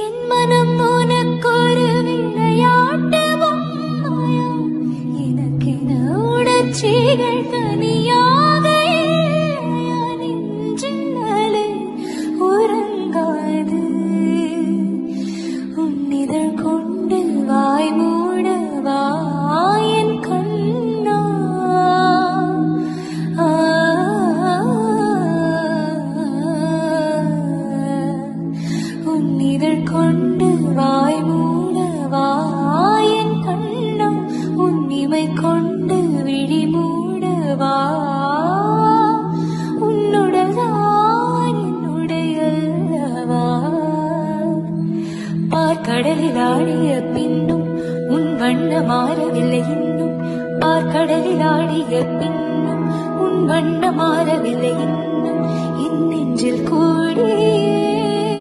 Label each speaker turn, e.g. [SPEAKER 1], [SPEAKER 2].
[SPEAKER 1] என் மனம் உனக்கொரு விளையாட்டு பொம்மையா? எனக்கென உணர்ச்சிகள் தனியாக இல்லையா? நெஞ்சின் அலை உறங்காது. உன்னிதழ் கொண்டு வாய் மூடவா என் கண்ணா? உன்னிதழ் கொண்டு வாய் மூடவா என் கண்ணா? உன்னிமை கொண்டு விழி மூடவா? உன்னுடல்தான் என்னுடையல்லவா? பார்க்கடலில் ஆடிய பின்னும் உன் வண்ண மாறவில்லை இன்னும். பார்க்கடலில் ஆடிய பின்னும் உன் வண்ண மாறவில்லை இன்னும். என் நெஞ்சில் கூடி